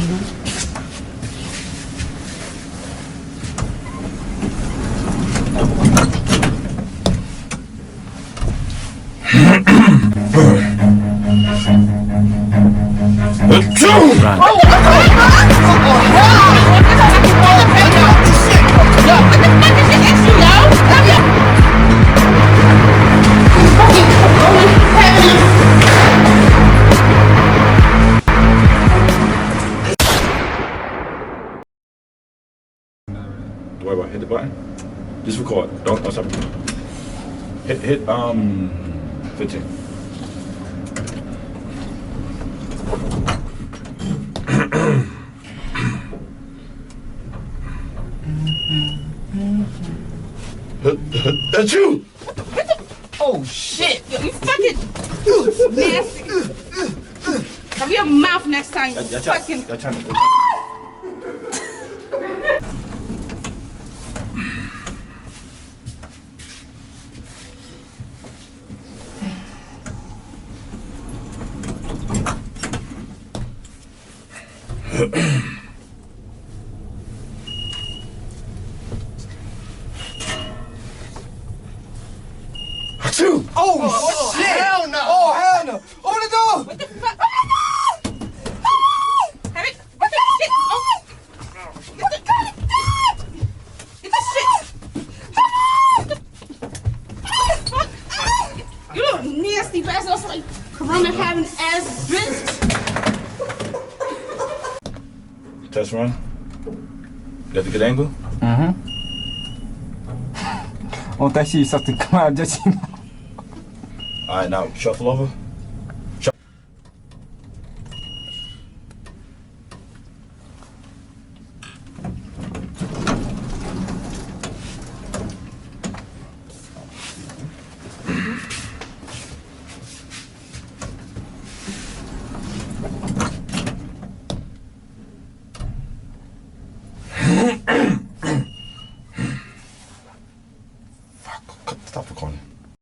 Don't worry about it. Hit the button. Just record. Don't stop. Hit 15. That's you! Oh shit! Yo, you fucking nasty. Cover your mouth next time. You fucking. Oh shit! Hell no! Oh hell no! Open the door! What the fuck? Have it. What the shit? Oh. Get the shit! You little nasty bastard. That's like Corona having ass bitch. Test run. Got the good angle? 다시 있었던 그 아저씨. Alright, now shuffle over.